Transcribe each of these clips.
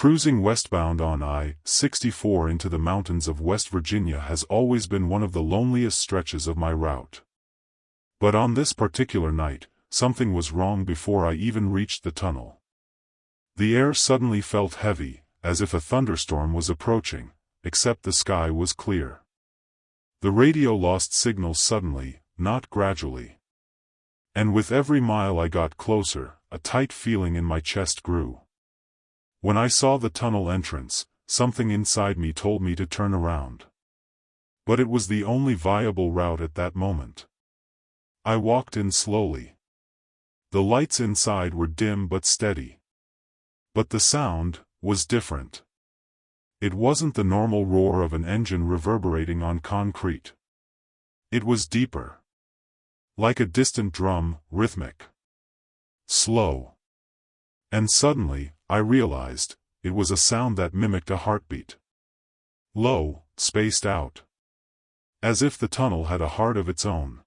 Cruising westbound on I-64 into the mountains of West Virginia has always been one of the loneliest stretches of my route. But on this particular night, something was wrong before I even reached the tunnel. The air suddenly felt heavy, as if a thunderstorm was approaching, except the sky was clear. The radio lost signal suddenly, not gradually. And with every mile I got closer, a tight feeling in my chest grew. When I saw the tunnel entrance, something inside me told me to turn around. But it was the only viable route at that moment. I walked in slowly. The lights inside were dim but steady. But the sound was different. It wasn't the normal roar of an engine reverberating on concrete. It was deeper. Like a distant drum, rhythmic. Slow. And suddenly, I realized, it was a sound that mimicked a heartbeat. Low, spaced out. As if the tunnel had a heart of its own.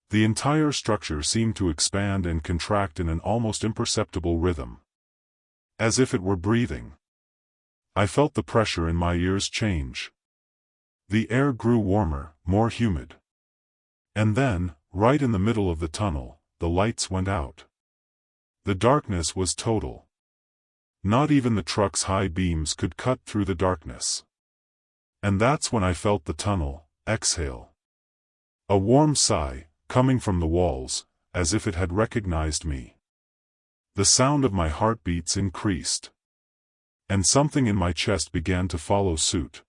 The entire structure seemed to expand and contract in an almost imperceptible rhythm. As if it were breathing. I felt the pressure in my ears change. The air grew warmer, more humid. And then, right in the middle of the tunnel, the lights went out. The darkness was total. Not even the truck's high beams could cut through the darkness. And that's when I felt the tunnel exhale. A warm sigh, coming from the walls, as if it had recognized me. The sound of my heartbeats increased. And something in my chest began to follow suit.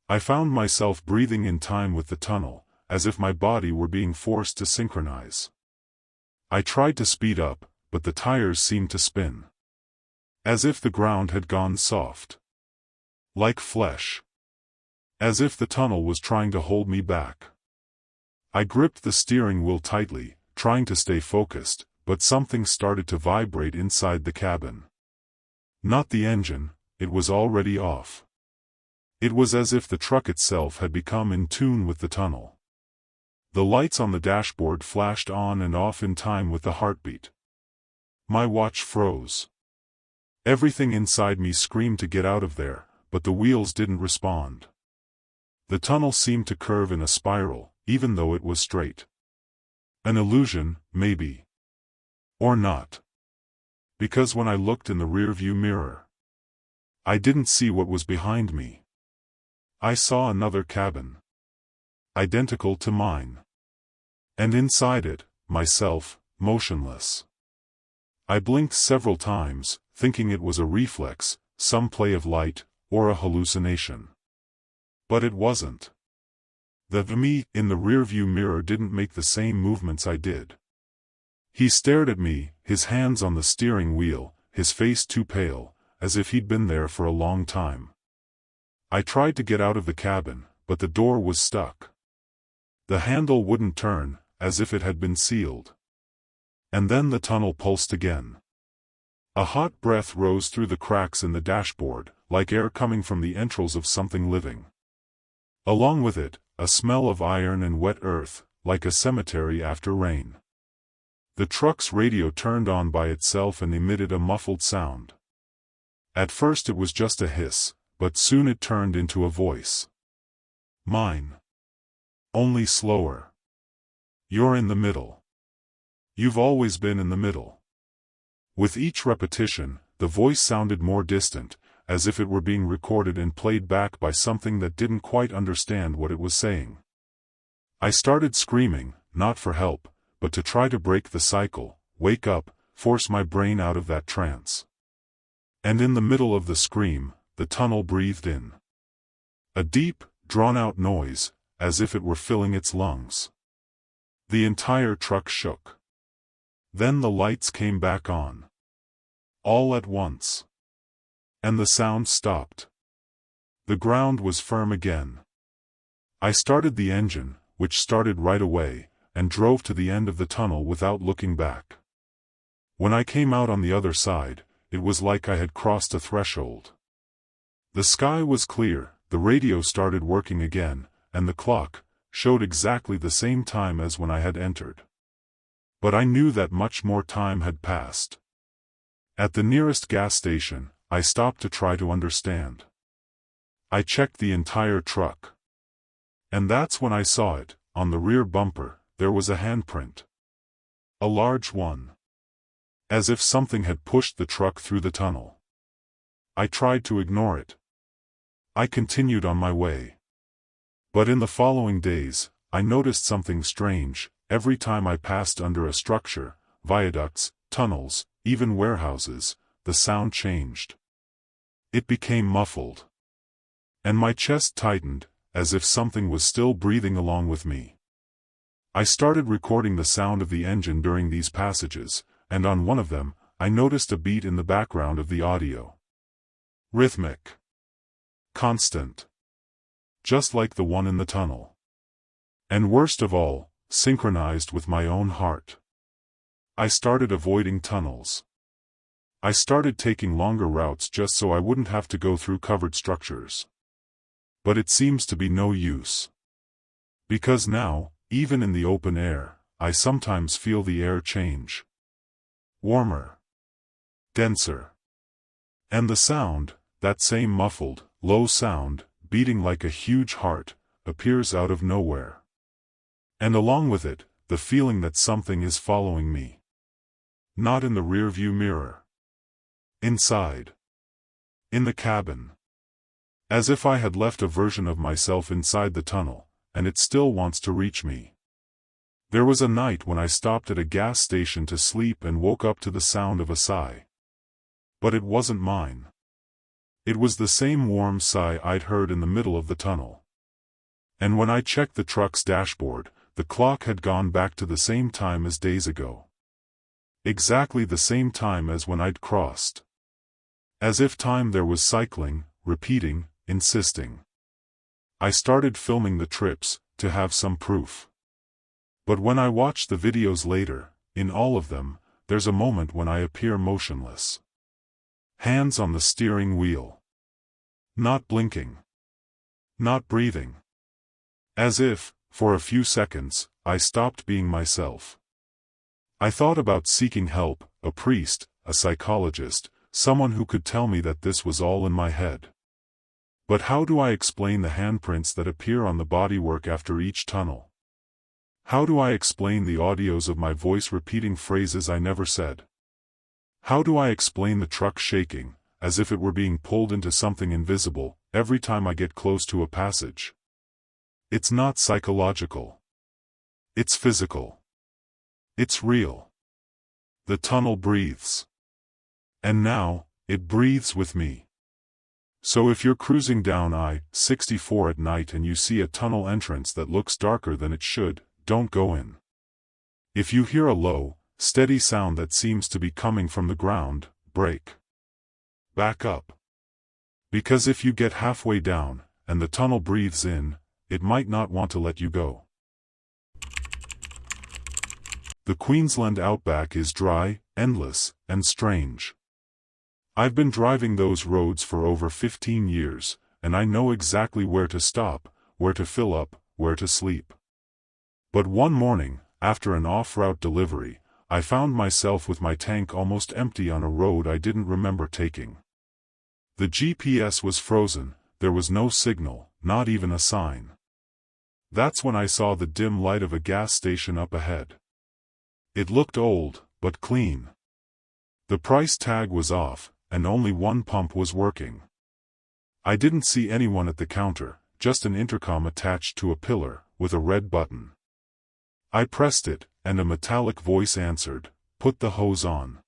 I found myself breathing in time with the tunnel, as if my body were being forced to synchronize. I tried to speed up, but the tires seemed to spin. As if the ground had gone soft. Like flesh. As if the tunnel was trying to hold me back. I gripped the steering wheel tightly, trying to stay focused, but something started to vibrate inside the cabin. Not the engine, it was already off. It was as if the truck itself had become in tune with the tunnel. The lights on the dashboard flashed on and off in time with the heartbeat. My watch froze. Everything inside me screamed to get out of there, but the wheels didn't respond. The tunnel seemed to curve in a spiral, even though it was straight. An illusion, maybe. Or not. Because when I looked in the rearview mirror, I didn't see what was behind me. I saw another cabin. Identical to mine. And inside it, myself, motionless. I blinked several times, thinking it was a reflex, some play of light, or a hallucination. But it wasn't. The me in the rearview mirror didn't make the same movements I did. He stared at me, his hands on the steering wheel, his face too pale, as if he'd been there for a long time. I tried to get out of the cabin, but the door was stuck. The handle wouldn't turn, as if it had been sealed. And then the tunnel pulsed again. A hot breath rose through the cracks in the dashboard, like air coming from the entrails of something living. Along with it, a smell of iron and wet earth, like a cemetery after rain. The truck's radio turned on by itself and emitted a muffled sound. At first it was just a hiss, but soon it turned into a voice. Mine. Only slower. You're in the middle. You've always been in the middle. With each repetition, the voice sounded more distant, as if it were being recorded and played back by something that didn't quite understand what it was saying. I started screaming, not for help, but to try to break the cycle, wake up, force my brain out of that trance. And in the middle of the scream, the tunnel breathed in. A deep, drawn-out noise, as if it were filling its lungs. The entire truck shook. Then the lights came back on. All at once. And the sound stopped. The ground was firm again. I started the engine, which started right away, and drove to the end of the tunnel without looking back. When I came out on the other side, it was like I had crossed a threshold. The sky was clear, the radio started working again, and the clock showed exactly the same time as when I had entered. But I knew that much more time had passed. At the nearest gas station, I stopped to try to understand. I checked the entire truck. And that's when I saw it. On the rear bumper, there was a handprint. A large one. As if something had pushed the truck through the tunnel. I tried to ignore it. I continued on my way. But in the following days, I noticed something strange. Every time I passed under a structure, viaducts, tunnels, even warehouses, the sound changed. It became muffled. And my chest tightened, as if something was still breathing along with me. I started recording the sound of the engine during these passages, and on one of them, I noticed a beat in the background of the audio. Rhythmic. Constant. Just like the one in the tunnel. And worst of all, synchronized with my own heart. I started avoiding tunnels. I started taking longer routes just so I wouldn't have to go through covered structures. But it seems to be no use. Because now, even in the open air, I sometimes feel the air change. Warmer. Denser. And the sound, that same muffled, low sound, beating like a huge heart, appears out of nowhere. And along with it, the feeling that something is following me. Not in the rearview mirror. Inside. In the cabin. As if I had left a version of myself inside the tunnel, and it still wants to reach me. There was a night when I stopped at a gas station to sleep and woke up to the sound of a sigh. But it wasn't mine. It was the same warm sigh I'd heard in the middle of the tunnel. And when I checked the truck's dashboard, the clock had gone back to the same time as days ago. Exactly the same time as when I'd crossed. As if time there was cycling, repeating, insisting. I started filming the trips, to have some proof. But when I watched the videos later, in all of them, there's a moment when I appear motionless. Hands on the steering wheel. Not blinking. Not breathing. As if, for a few seconds, I stopped being myself. I thought about seeking help, a priest, a psychologist, someone who could tell me that this was all in my head. But how do I explain the handprints that appear on the bodywork after each tunnel? How do I explain the audios of my voice repeating phrases I never said? How do I explain the truck shaking, as if it were being pulled into something invisible, every time I get close to a passage? It's not psychological. It's physical. It's real. The tunnel breathes. And now, it breathes with me. So if you're cruising down I-64 at night and you see a tunnel entrance that looks darker than it should, don't go in. If you hear a low, steady sound that seems to be coming from the ground, brake. Back up. Because if you get halfway down, and the tunnel breathes in, it might not want to let you go. The Queensland outback is dry, endless, and strange. I've been driving those roads for over 15 years, and I know exactly where to stop, where to fill up, where to sleep. But one morning, after an off-route delivery, I found myself with my tank almost empty on a road I didn't remember taking. The GPS was frozen, there was no signal, not even a sign. That's when I saw the dim light of a gas station up ahead. It looked old, but clean. The price tag was off, and only one pump was working. I didn't see anyone at the counter, just an intercom attached to a pillar, with a red button. I pressed it, and a metallic voice answered, "Put the hose on.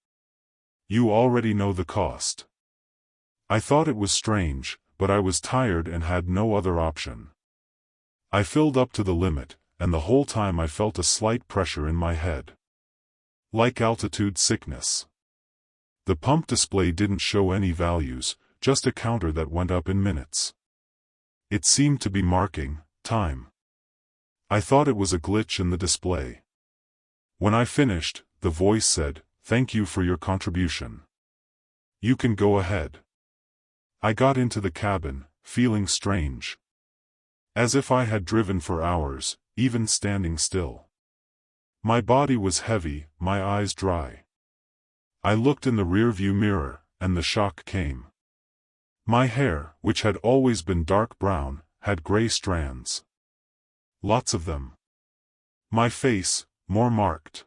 You already know the cost." I thought it was strange, but I was tired and had no other option. I filled up to the limit, and the whole time I felt a slight pressure in my head. Like altitude sickness. The pump display didn't show any values, just a counter that went up in minutes. It seemed to be marking time. I thought it was a glitch in the display. When I finished, the voice said, "Thank you for your contribution. You can go ahead." I got into the cabin, feeling strange. As if I had driven for hours, even standing still. My body was heavy, my eyes dry. I looked in the rearview mirror, and the shock came. My hair, which had always been dark brown, had gray strands. Lots of them. My face, more marked.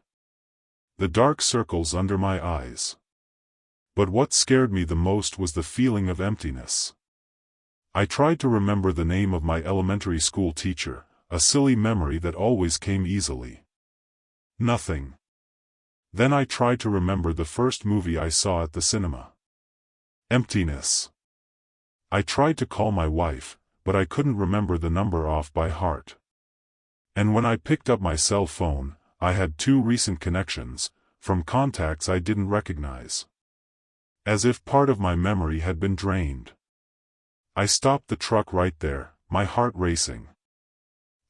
The dark circles under my eyes. But what scared me the most was the feeling of emptiness. I tried to remember the name of my elementary school teacher, a silly memory that always came easily. Nothing. Then I tried to remember the first movie I saw at the cinema. Emptiness. I tried to call my wife, but I couldn't remember the number off by heart. And when I picked up my cell phone, I had 2 recent connections, from contacts I didn't recognize. As if part of my memory had been drained. I stopped the truck right there, my heart racing.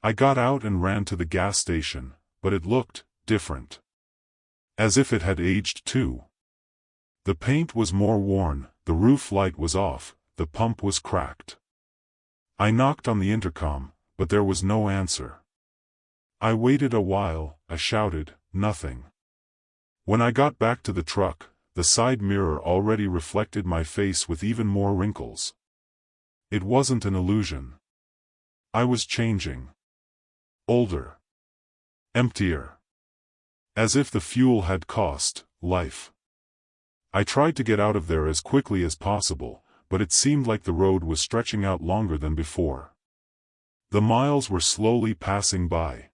I got out and ran to the gas station, but it looked different. As if it had aged too. The paint was more worn, the roof light was off, the pump was cracked. I knocked on the intercom, but there was no answer. I waited a while, I shouted, nothing. When I got back to the truck, the side mirror already reflected my face with even more wrinkles. It wasn't an illusion. I was changing. Older. Emptier. As if the fuel had cost life. I tried to get out of there as quickly as possible, but it seemed like the road was stretching out longer than before. The miles were slowly passing by.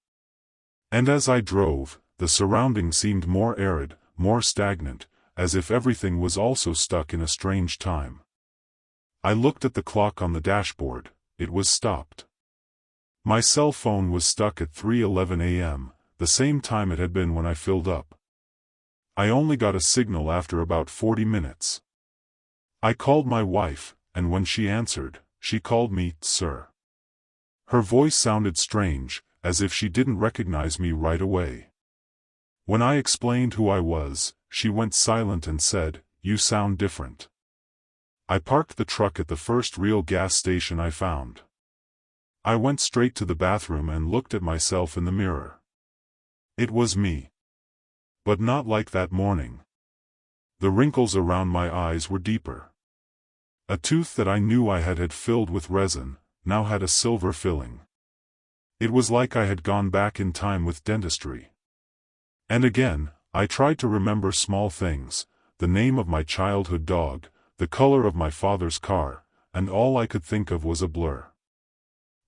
And as I drove, the surroundings seemed more arid, more stagnant, as if everything was also stuck in a strange time. I looked at the clock on the dashboard, it was stopped. My cell phone was stuck at 3:11 a.m., the same time it had been when I filled up. I only got a signal after about 40 minutes. I called my wife, and when she answered, she called me, sir. Her voice sounded strange, as if she didn't recognize me right away. When I explained who I was, she went silent and said, "You sound different." I parked the truck at the first real gas station I found. I went straight to the bathroom and looked at myself in the mirror. It was me. But not like that morning. The wrinkles around my eyes were deeper. A tooth that I knew I had filled with resin, now had a silver filling. It was like I had gone back in time with dentistry. And again, I tried to remember small things, the name of my childhood dog, the color of my father's car, and all I could think of was a blur.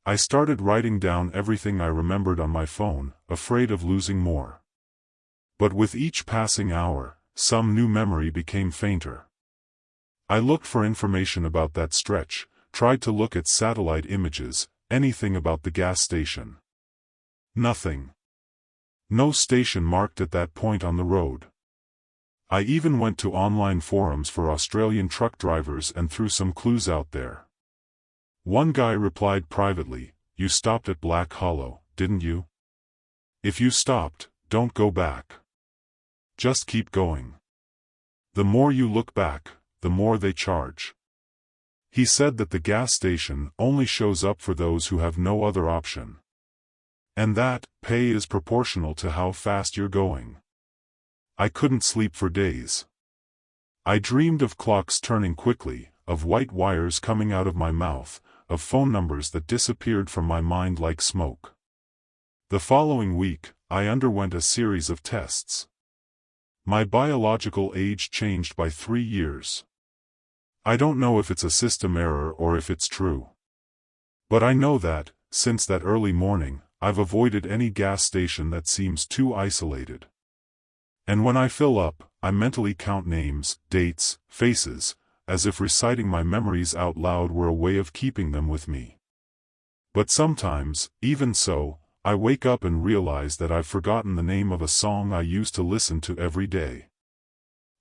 I started writing down everything I remembered on my phone, afraid of losing more. But with each passing hour, some new memory became fainter. I looked for information about that stretch, tried to look at satellite images, anything about the gas station. Nothing. No station marked at that point on the road. I even went to online forums for Australian truck drivers and threw some clues out there. One guy replied privately, "You stopped at Black Hollow, didn't you? If you stopped, don't go back. Just keep going. The more you look back, the more they charge." He said that the gas station only shows up for those who have no other option. And that pay is proportional to how fast you're going. I couldn't sleep for days. I dreamed of clocks turning quickly, of white wires coming out of my mouth, of phone numbers that disappeared from my mind like smoke. The following week, I underwent a series of tests. My biological age changed by 3 years. I don't know if it's a system error or if it's true. But I know that, since that early morning, I've avoided any gas station that seems too isolated. And when I fill up, I mentally count names, dates, faces, as if reciting my memories out loud were a way of keeping them with me. But sometimes, even so, I wake up and realize that I've forgotten the name of a song I used to listen to every day.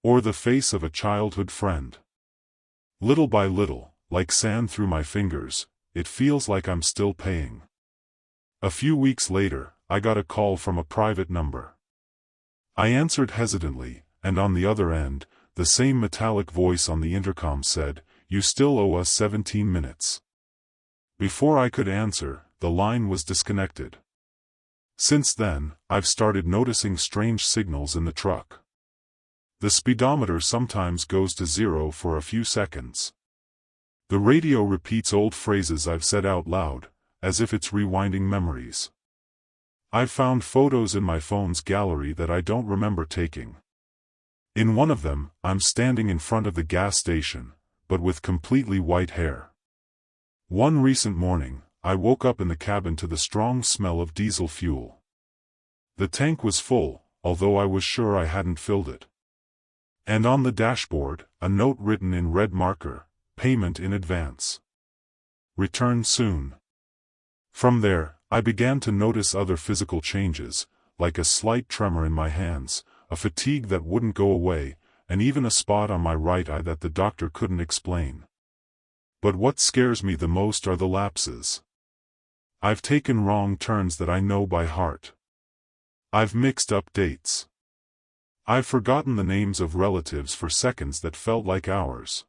Or the face of a childhood friend. Little by little, like sand through my fingers, it feels like I'm still paying. A few weeks later, I got a call from a private number. I answered hesitantly, and on the other end, the same metallic voice on the intercom said, "You still owe us 17 minutes. Before I could answer, the line was disconnected. Since then, I've started noticing strange signals in the truck. The speedometer sometimes goes to 0 for a few seconds. The radio repeats old phrases I've said out loud, as if it's rewinding memories. I've found photos in my phone's gallery that I don't remember taking. In one of them, I'm standing in front of the gas station, but with completely white hair. One recent morning, I woke up in the cabin to the strong smell of diesel fuel. The tank was full, although I was sure I hadn't filled it. And on the dashboard, a note written in red marker, "Payment in advance. Return soon." From there, I began to notice other physical changes, like a slight tremor in my hands, a fatigue that wouldn't go away, and even a spot on my right eye that the doctor couldn't explain. But what scares me the most are the lapses. I've taken wrong turns that I know by heart. I've mixed up dates. I've forgotten the names of relatives for seconds that felt like hours.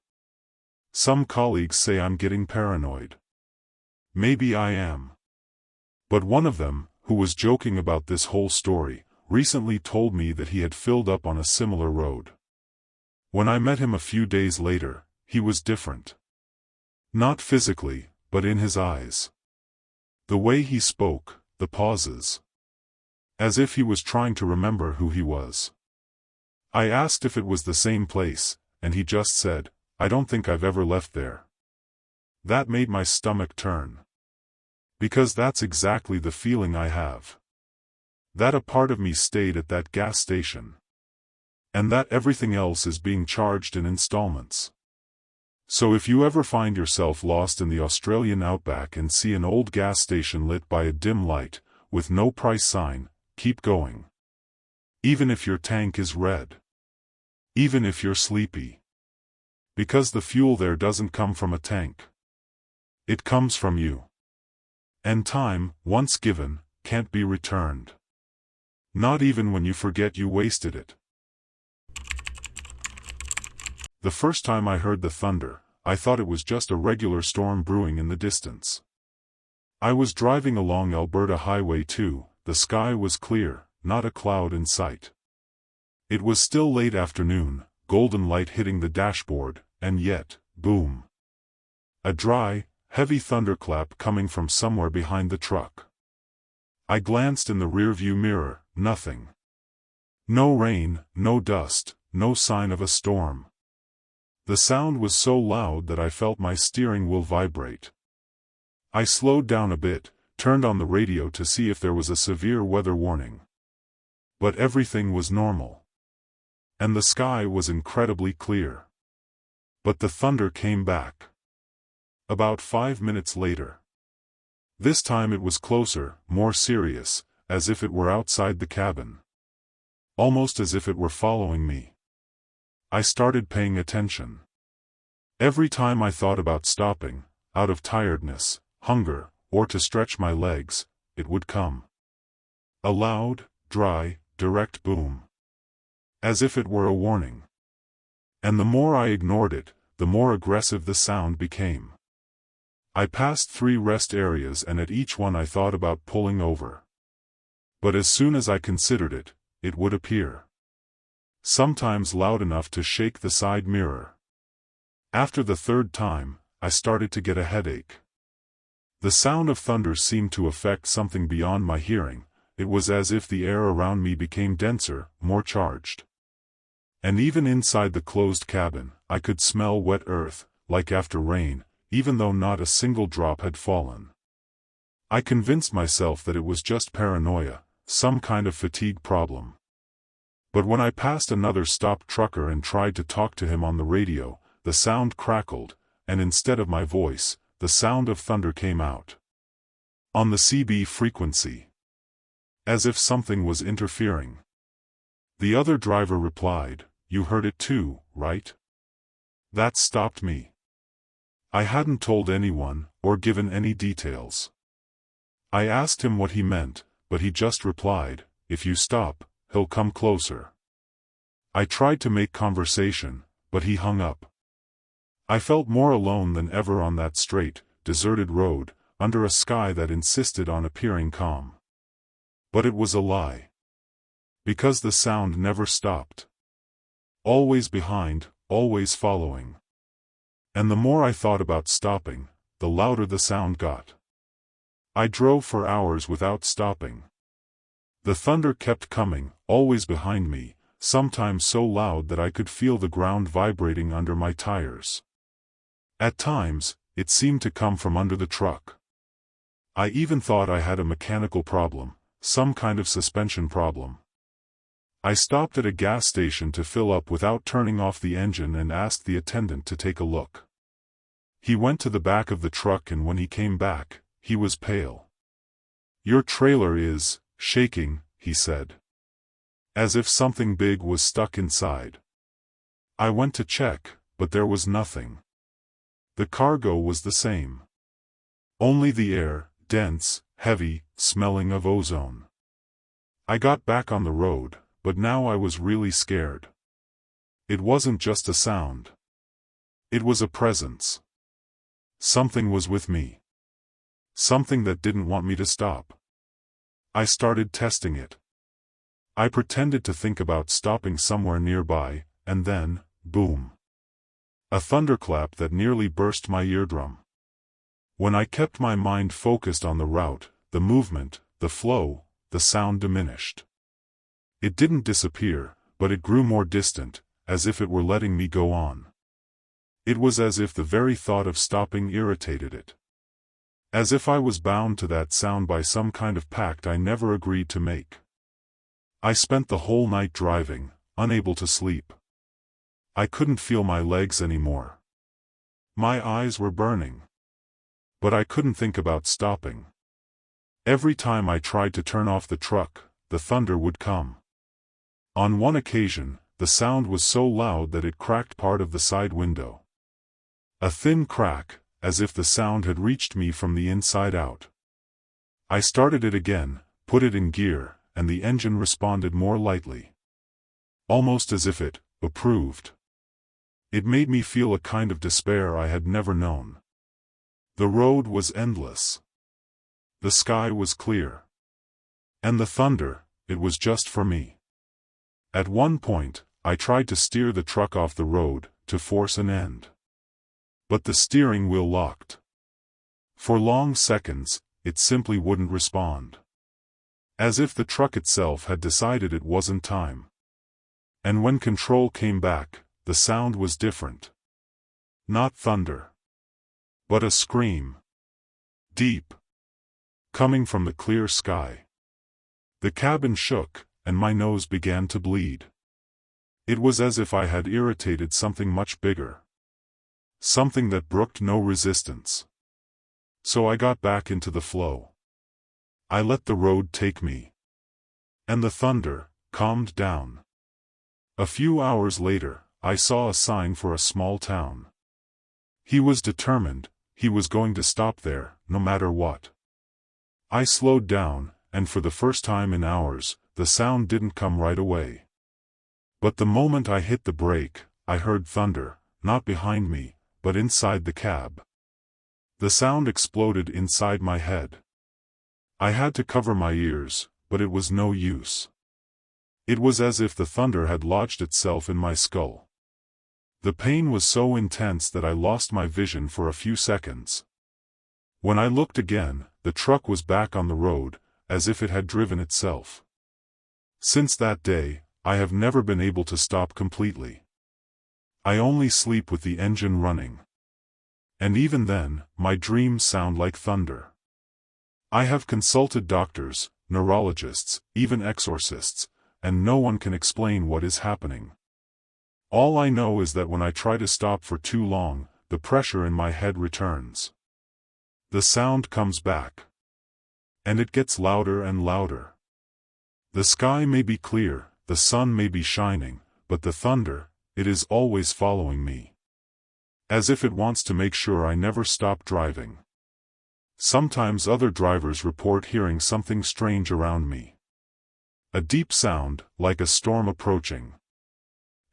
Some colleagues say I'm getting paranoid. Maybe I am. But one of them, who was joking about this whole story, recently told me that he had filled up on a similar road. When I met him a few days later, he was different. Not physically, but in his eyes. The way he spoke, the pauses. As if he was trying to remember who he was. I asked if it was the same place, and he just said, "I don't think I've ever left there." That made my stomach turn. Because that's exactly the feeling I have. That a part of me stayed at that gas station. And that everything else is being charged in installments. So if you ever find yourself lost in the Australian outback and see an old gas station lit by a dim light, with no price sign, keep going. Even if your tank is red. Even if you're sleepy. Because the fuel there doesn't come from a tank. It comes from you. And time, once given, can't be returned. Not even when you forget you wasted it. The first time I heard the thunder, I thought it was just a regular storm brewing in the distance. I was driving along Alberta Highway 2, the sky was clear, not a cloud in sight. It was still late afternoon, golden light hitting the dashboard, and yet, boom. A dry, heavy thunderclap coming from somewhere behind the truck. I glanced in the rearview mirror, nothing. No rain, no dust, no sign of a storm. The sound was so loud that I felt my steering wheel vibrate. I slowed down a bit, turned on the radio to see if there was a severe weather warning. But everything was normal. And the sky was incredibly clear. But the thunder came back. About 5 minutes later. This time it was closer, more serious, as if it were outside the cabin. Almost as if it were following me. I started paying attention. Every time I thought about stopping, out of tiredness, hunger, or to stretch my legs, it would come. A loud, dry, direct boom. As if it were a warning. And the more I ignored it, the more aggressive the sound became. I passed 3 rest areas and at each one I thought about pulling over. But as soon as I considered it, it would appear. Sometimes loud enough to shake the side mirror. After the 3rd time, I started to get a headache. The sound of thunder seemed to affect something beyond my hearing. It was as if the air around me became denser, more charged. And even inside the closed cabin, I could smell wet earth, like after rain, even though not a single drop had fallen. I convinced myself that it was just paranoia, some kind of fatigue problem. But when I passed another stopped trucker and tried to talk to him on the radio, the sound crackled, and instead of my voice, the sound of thunder came out. On the CB frequency. As if something was interfering. The other driver replied, "You heard it too, right?" That stopped me. I hadn't told anyone, or given any details. I asked him what he meant, but he just replied, "If you stop, he'll come closer." I tried to make conversation, but he hung up. I felt more alone than ever on that straight, deserted road, under a sky that insisted on appearing calm. But it was a lie. Because the sound never stopped. Always behind, always following. And the more I thought about stopping, the louder the sound got. I drove for hours without stopping. The thunder kept coming, always behind me, sometimes so loud that I could feel the ground vibrating under my tires. At times, it seemed to come from under the truck. I even thought I had a mechanical problem, some kind of suspension problem. I stopped at a gas station to fill up without turning off the engine and asked the attendant to take a look. He went to the back of the truck, and when he came back, he was pale. "Your trailer is shaking," he said. As if something big was stuck inside. I went to check, but there was nothing. The cargo was the same. Only the air, dense, heavy, smelling of ozone. I got back on the road, but now I was really scared. It wasn't just a sound. It was a presence. Something was with me. Something that didn't want me to stop. I started testing it. I pretended to think about stopping somewhere nearby, and then, boom. A thunderclap that nearly burst my eardrum. When I kept my mind focused on the route, the movement, the flow, the sound diminished. It didn't disappear, but it grew more distant, as if it were letting me go on. It was as if the very thought of stopping irritated it. As if I was bound to that sound by some kind of pact I never agreed to make. I spent the whole night driving, unable to sleep. I couldn't feel my legs anymore. My eyes were burning. But I couldn't think about stopping. Every time I tried to turn off the truck, the thunder would come. On one occasion, the sound was so loud that it cracked part of the side window. A thin crack, as if the sound had reached me from the inside out. I started it again, put it in gear, and the engine responded more lightly. Almost as if it approved. It made me feel a kind of despair I had never known. The road was endless. The sky was clear. And the thunder, it was just for me. At one point, I tried to steer the truck off the road, to force an end. But the steering wheel locked. For long seconds, it simply wouldn't respond. As if the truck itself had decided it wasn't time. And when control came back, the sound was different. Not thunder. But a scream. Deep. Coming from the clear sky. The cabin shook, and my nose began to bleed. It was as if I had irritated something much bigger. Something that brooked no resistance. So I got back into the flow. I let the road take me. And the thunder calmed down. A few hours later, I saw a sign for a small town. He was determined, he was going to stop there, no matter what. I slowed down, and for the first time in hours, the sound didn't come right away. But the moment I hit the brake, I heard thunder, not behind me, but inside the cab. The sound exploded inside my head. I had to cover my ears, but it was no use. It was as if the thunder had lodged itself in my skull. The pain was so intense that I lost my vision for a few seconds. When I looked again, the truck was back on the road, as if it had driven itself. Since that day, I have never been able to stop completely. I only sleep with the engine running. And even then, my dreams sound like thunder. I have consulted doctors, neurologists, even exorcists, and no one can explain what is happening. All I know is that when I try to stop for too long, the pressure in my head returns. The sound comes back. And it gets louder and louder. The sky may be clear, the sun may be shining, but the thunder, it is always following me. As if it wants to make sure I never stop driving. Sometimes other drivers report hearing something strange around me. A deep sound, like a storm approaching.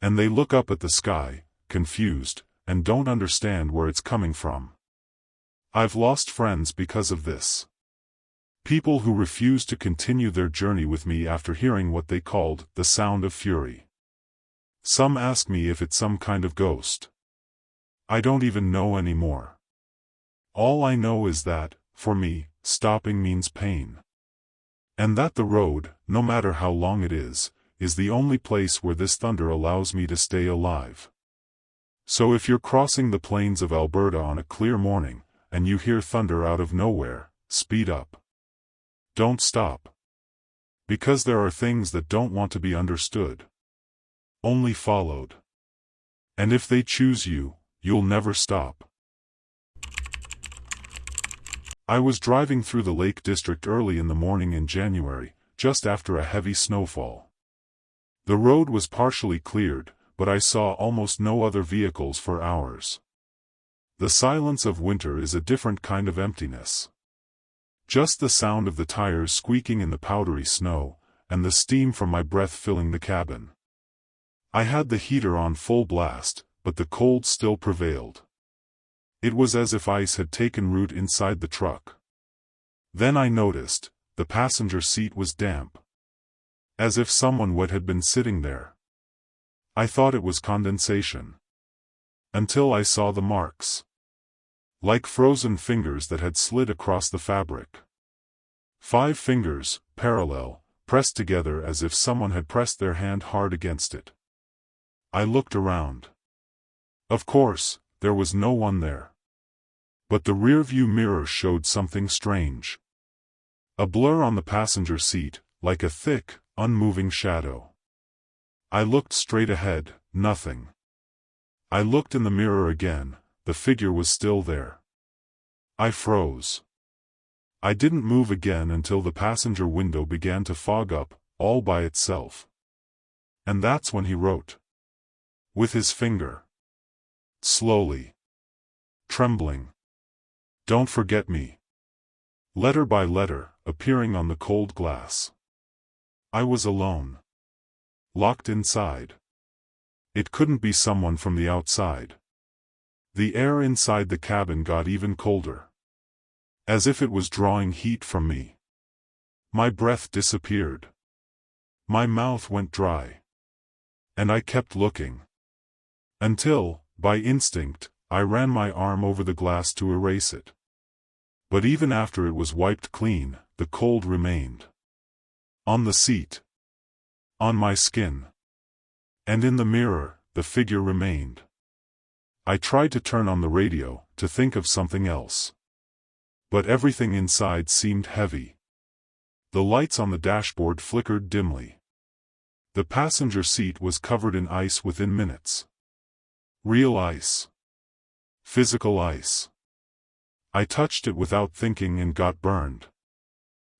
And they look up at the sky, confused, and don't understand where it's coming from. I've lost friends because of this. People who refused to continue their journey with me after hearing what they called the sound of fury. Some ask me if it's some kind of ghost. I don't even know anymore. All I know is that, for me, stopping means pain. And that the road, no matter how long it is the only place where this thunder allows me to stay alive. So if you're crossing the plains of Alberta on a clear morning, and you hear thunder out of nowhere, speed up. Don't stop. Because there are things that don't want to be understood. Only followed. And if they choose you, you'll never stop. I was driving through the Lake District early in the morning in January, just after a heavy snowfall. The road was partially cleared, but I saw almost no other vehicles for hours. The silence of winter is a different kind of emptiness. Just the sound of the tires squeaking in the powdery snow, and the steam from my breath filling the cabin. I had the heater on full blast, but the cold still prevailed. It was as if ice had taken root inside the truck. Then I noticed, the passenger seat was damp. As if someone wet had been sitting there. I thought it was condensation. Until I saw the marks. Like frozen fingers that had slid across the fabric. 5 fingers, parallel, pressed together as if someone had pressed their hand hard against it. I looked around. Of course, there was no one there. But the rearview mirror showed something strange. A blur on the passenger seat, like a thick, unmoving shadow. I looked straight ahead, nothing. I looked in the mirror again, the figure was still there. I froze. I didn't move again until the passenger window began to fog up, all by itself. And that's when he wrote. With his finger. Slowly. Trembling. Don't forget me. Letter by letter, appearing on the cold glass. I was alone. Locked inside. It couldn't be someone from the outside. The air inside the cabin got even colder. As if it was drawing heat from me. My breath disappeared. My mouth went dry. And I kept looking. Until, by instinct, I ran my arm over the glass to erase it. But even after it was wiped clean, the cold remained. On the seat. On my skin. And in the mirror, the figure remained. I tried to turn on the radio, to think of something else. But everything inside seemed heavy. The lights on the dashboard flickered dimly. The passenger seat was covered in ice within minutes. Real ice. Physical ice. I touched it without thinking and got burned.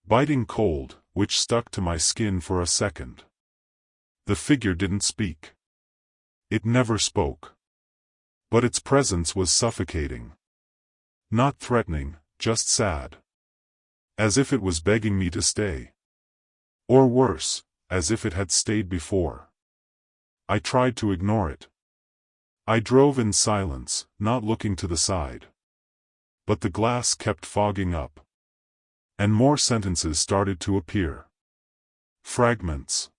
Biting cold, which stuck to my skin for a second. The figure didn't speak. It never spoke. But its presence was suffocating. Not threatening, just sad. As if it was begging me to stay. Or worse, as if it had stayed before. I tried to ignore it. I drove in silence, not looking to the side. But the glass kept fogging up. And more sentences started to appear. Fragments.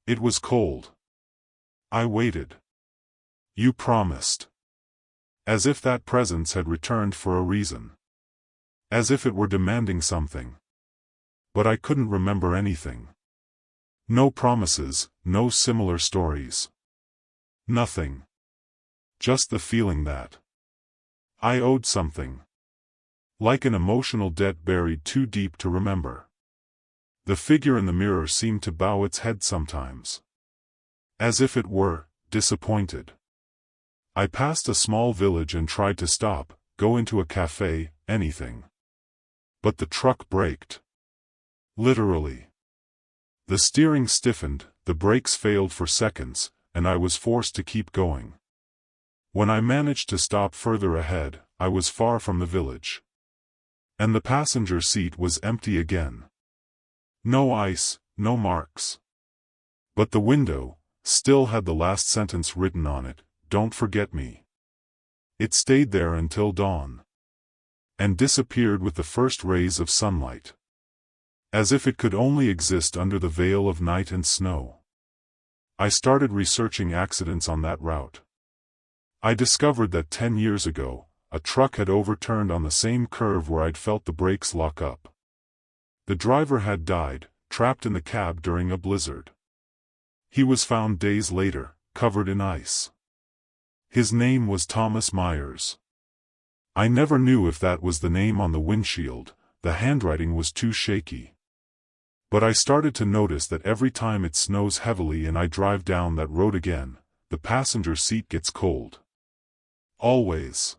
It was cold. I waited. You promised. As if that presence had returned for a reason. As if it were demanding something. But I couldn't remember anything. No promises, no similar stories. Nothing. Just the feeling that I owed something. Like an emotional debt buried too deep to remember. The figure in the mirror seemed to bow its head sometimes. As if it were disappointed. I passed a small village and tried to stop, go into a cafe, anything. But the truck braked. Literally. The steering stiffened, the brakes failed for seconds, and I was forced to keep going. When I managed to stop further ahead, I was far from the village. And the passenger seat was empty again. No ice, no marks. But the window still had the last sentence written on it, "Don't forget me." It stayed there until dawn. And disappeared with the first rays of sunlight. As if it could only exist under the veil of night and snow. I started researching accidents on that route. I discovered that 10 years ago, a truck had overturned on the same curve where I'd felt the brakes lock up. The driver had died, trapped in the cab during a blizzard. He was found days later, covered in ice. His name was Thomas Myers. I never knew if that was the name on the windshield, the handwriting was too shaky. But I started to notice that every time it snows heavily and I drive down that road again, the passenger seat gets cold. Always.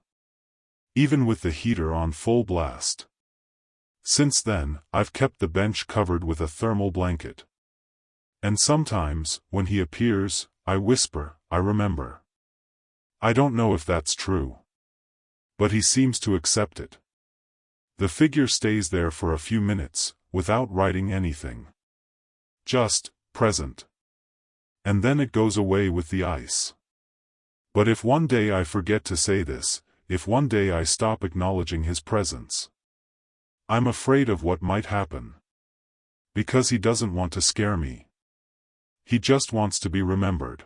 Even with the heater on full blast. Since then, I've kept the bench covered with a thermal blanket. And sometimes, when he appears, I whisper, "I remember." I don't know if that's true. But he seems to accept it. The figure stays there for a few minutes, without writing anything. Just, present. And then it goes away with the ice. But if one day I forget to say this, if one day I stop acknowledging his presence, I'm afraid of what might happen. Because he doesn't want to scare me. He just wants to be remembered.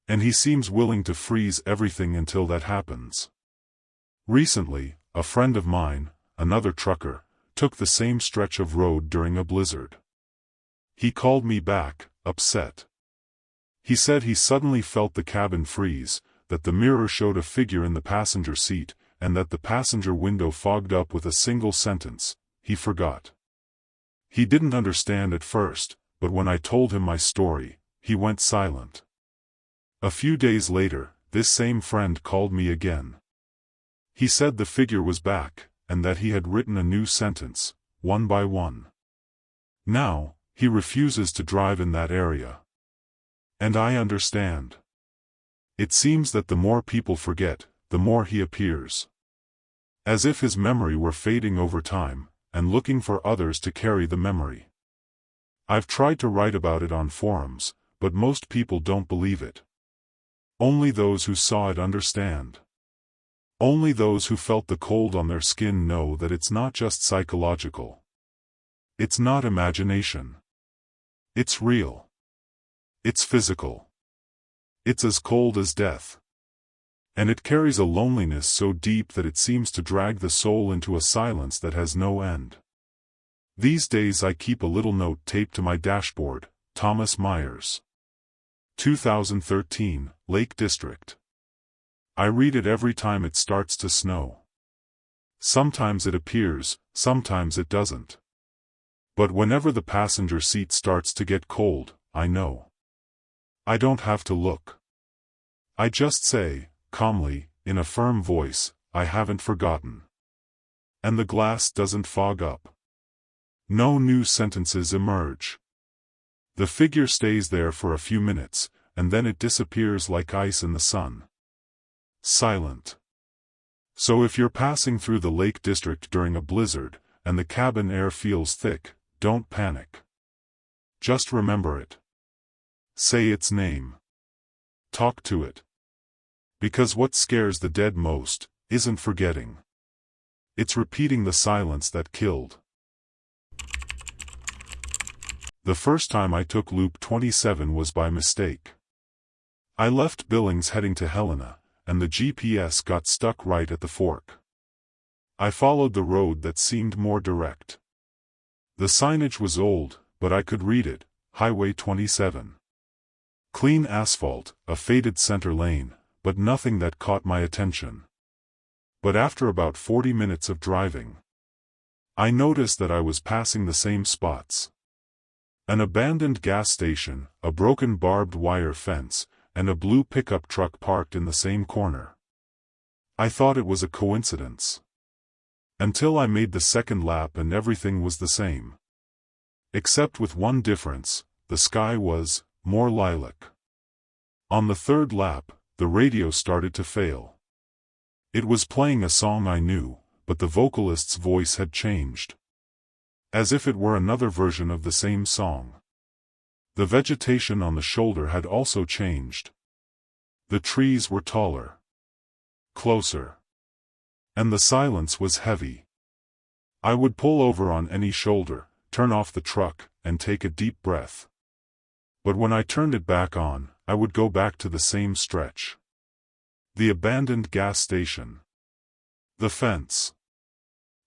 And he seems willing to freeze everything until that happens. Recently, a friend of mine, another trucker, took the same stretch of road during a blizzard. He called me back, upset. He said he suddenly felt the cabin freeze, that the mirror showed a figure in the passenger seat, and that the passenger window fogged up with a single sentence, "He forgot." He didn't understand at first, but when I told him my story, he went silent. A few days later, this same friend called me again. He said the figure was back, and that he had written a new sentence, one by one. Now, he refuses to drive in that area. And I understand. It seems that the more people forget, the more he appears. As if his memory were fading over time, and looking for others to carry the memory. I've tried to write about it on forums, but most people don't believe it. Only those who saw it understand. Only those who felt the cold on their skin know that it's not just psychological. It's not imagination. It's real. It's physical. It's as cold as death. And it carries a loneliness so deep that it seems to drag the soul into a silence that has no end. These days I keep a little note taped to my dashboard, Thomas Myers. 2013, Lake District. I read it every time it starts to snow. Sometimes it appears, sometimes it doesn't. But whenever the passenger seat starts to get cold, I know. I don't have to look. I just say, calmly, in a firm voice, "I haven't forgotten." And the glass doesn't fog up. No new sentences emerge. The figure stays there for a few minutes, and then it disappears like ice in the sun. Silent. So if you're passing through the Lake District during a blizzard, and the cabin air feels thick, don't panic. Just remember it. Say its name. Talk to it. Because what scares the dead most, isn't forgetting. It's repeating the silence that killed. The first time I took Loop 27 was by mistake. I left Billings heading to Helena, and the GPS got stuck right at the fork. I followed the road that seemed more direct. The signage was old, but I could read it, Highway 27. Clean asphalt, a faded center lane, but nothing that caught my attention. But after about 40 minutes of driving, I noticed that I was passing the same spots. An abandoned gas station, a broken barbed wire fence, and a blue pickup truck parked in the same corner. I thought it was a coincidence. Until I made the second lap and everything was the same. Except with one difference, the sky was more lilac. On the third lap, the radio started to fail. It was playing a song I knew, but the vocalist's voice had changed. As if it were another version of the same song. The vegetation on the shoulder had also changed. The trees were taller. Closer. And the silence was heavy. I would pull over on any shoulder, turn off the truck, and take a deep breath. But when I turned it back on, I would go back to the same stretch. The abandoned gas station. The fence.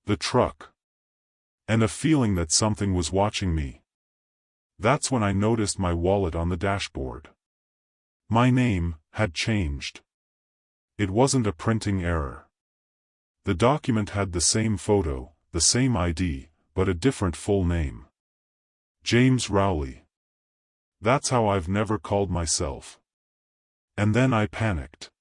The truck. And a feeling that something was watching me. That's when I noticed my wallet on the dashboard. My name had changed. It wasn't a printing error. The document had the same photo, the same ID, but a different full name. James Rowley. That's how I've never called myself. And then I panicked.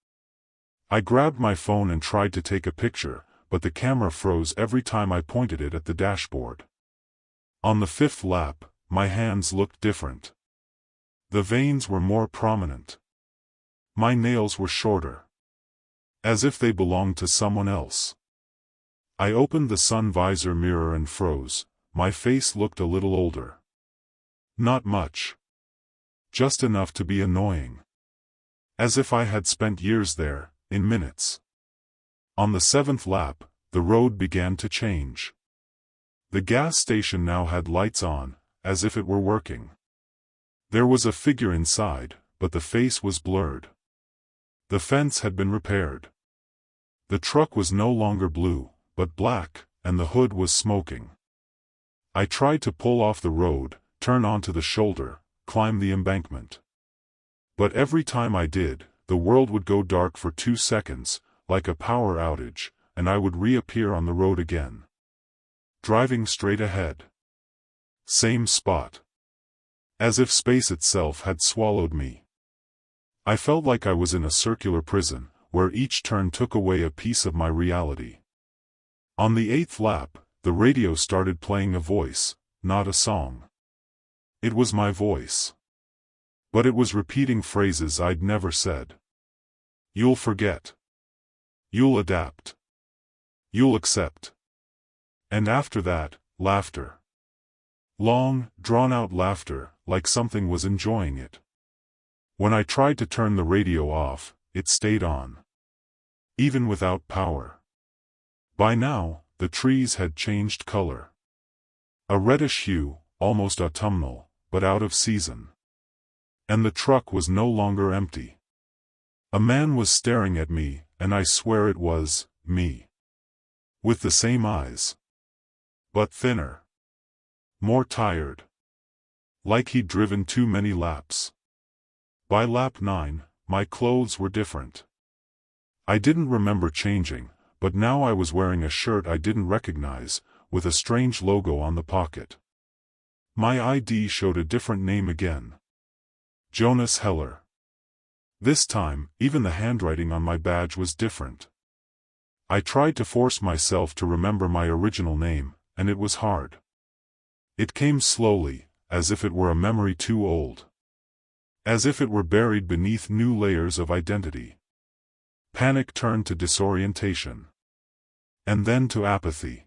I grabbed my phone and tried to take a picture, but the camera froze every time I pointed it at the dashboard. On the fifth lap, my hands looked different. The veins were more prominent. My nails were shorter. As if they belonged to someone else. I opened the sun visor mirror and froze. My face looked a little older. Not much. Just enough to be annoying. As if I had spent years there, in minutes. On the seventh lap, the road began to change. The gas station now had lights on, as if it were working. There was a figure inside, but the face was blurred. The fence had been repaired. The truck was no longer blue, but black, and the hood was smoking. I tried to pull off the road, turn onto the shoulder, climb the embankment. But every time I did, the world would go dark for 2 seconds, like a power outage, and I would reappear on the road again. Driving straight ahead. Same spot. As if space itself had swallowed me. I felt like I was in a circular prison, where each turn took away a piece of my reality. On the 8th lap, the radio started playing a voice, not a song. It was my voice. But it was repeating phrases I'd never said. You'll forget. You'll adapt. You'll accept. And after that, laughter. Long, drawn-out laughter, like something was enjoying it. When I tried to turn the radio off, it stayed on. Even without power. By now, the trees had changed color. A reddish hue, almost autumnal, but out of season. And the truck was no longer empty. A man was staring at me, and I swear it was me. With the same eyes. But thinner. More tired. Like he'd driven too many laps. By lap 9, my clothes were different. I didn't remember changing, but now I was wearing a shirt I didn't recognize, with a strange logo on the pocket. My ID showed a different name again. Jonas Heller. This time, even the handwriting on my badge was different. I tried to force myself to remember my original name, and it was hard. It came slowly, as if it were a memory too old. As if it were buried beneath new layers of identity. Panic turned to disorientation. And then to apathy.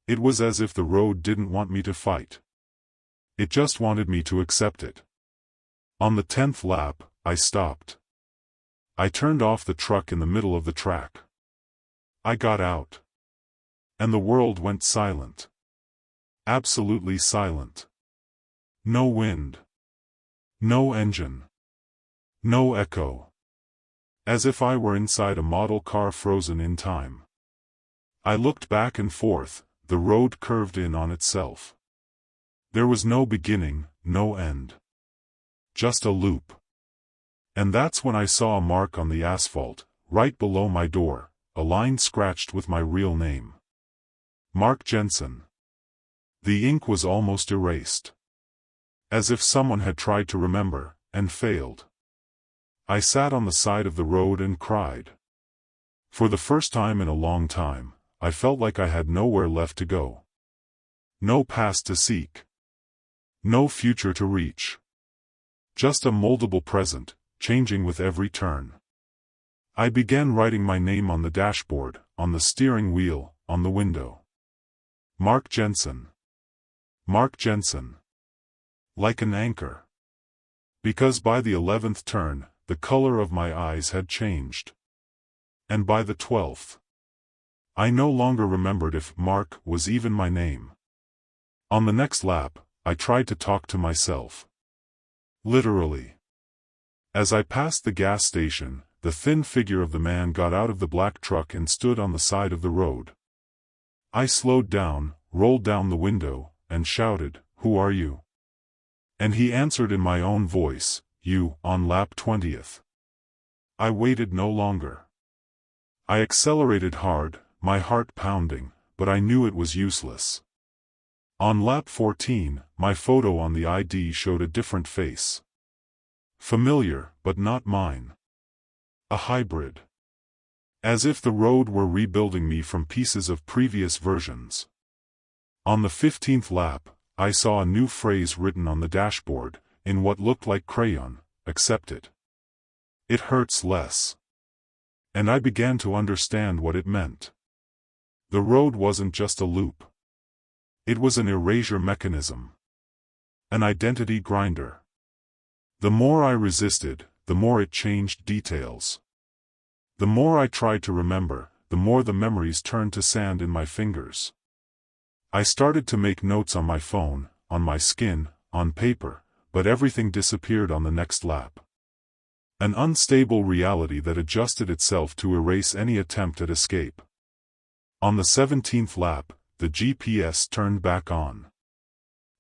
It was as if the road didn't want me to fight. It just wanted me to accept it. On the 10th lap, I stopped. I turned off the truck in the middle of the track. I got out. And the world went silent. Absolutely silent. No wind. No engine. No echo. As if I were inside a model car frozen in time. I looked back and forth, the road curved in on itself. There was no beginning, no end. Just a loop. And that's when I saw a mark on the asphalt, right below my door, a line scratched with my real name. Mark Jensen. The ink was almost erased. As if someone had tried to remember, and failed. I sat on the side of the road and cried. For the first time in a long time, I felt like I had nowhere left to go. No past to seek. No future to reach. Just a moldable present, changing with every turn. I began writing my name on the dashboard, on the steering wheel, on the window. Mark Jensen. Mark Jensen. Like an anchor. Because by the 11th turn, the color of my eyes had changed. And by the 12th, I no longer remembered if Mark was even my name. On the next lap, I tried to talk to myself. Literally. As I passed the gas station, the thin figure of the man got out of the black truck and stood on the side of the road. I slowed down, rolled down the window, and shouted, "Who are you?" And he answered in my own voice, "You, on lap 20th." I waited no longer. I accelerated hard, my heart pounding, but I knew it was useless. On lap 14, my photo on the ID showed a different face. Familiar, but not mine. A hybrid. As if the road were rebuilding me from pieces of previous versions. On the 15th lap, I saw a new phrase written on the dashboard, in what looked like crayon: "Accept it. It hurts less." And I began to understand what it meant. The road wasn't just a loop. It was an erasure mechanism. An identity grinder. The more I resisted, the more it changed details. The more I tried to remember, the more the memories turned to sand in my fingers. I started to make notes on my phone, on my skin, on paper, but everything disappeared on the next lap. An unstable reality that adjusted itself to erase any attempt at escape. On the 17th lap, the GPS turned back on.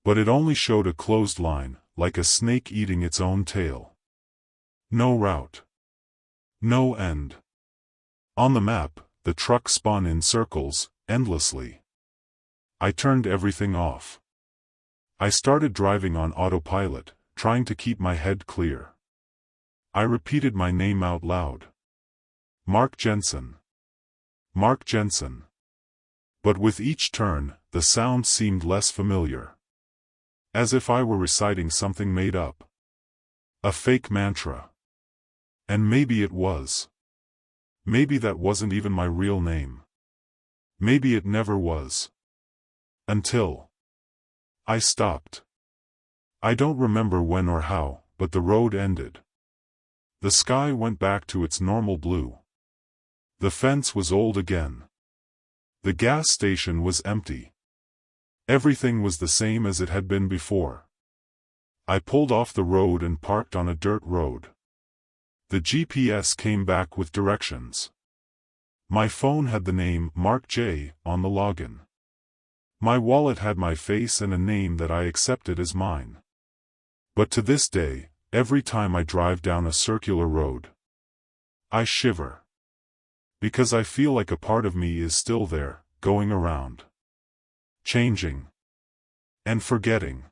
But it only showed a closed line, like a snake eating its own tail. No route. No end. On the map, the truck spun in circles, endlessly. I turned everything off. I started driving on autopilot, trying to keep my head clear. I repeated my name out loud. Mark Jensen. Mark Jensen. But with each turn, the sound seemed less familiar. As if I were reciting something made up. A fake mantra. And maybe it was. Maybe that wasn't even my real name. Maybe it never was. Until I stopped. I don't remember when or how, but the road ended. The sky went back to its normal blue. The fence was old again. The gas station was empty. Everything was the same as it had been before. I pulled off the road and parked on a dirt road. The GPS came back with directions. My phone had the name Mark J. on the login. My wallet had my face and a name that I accepted as mine. But to this day, every time I drive down a circular road, I shiver. Because I feel like a part of me is still there, going around. Changing. And forgetting.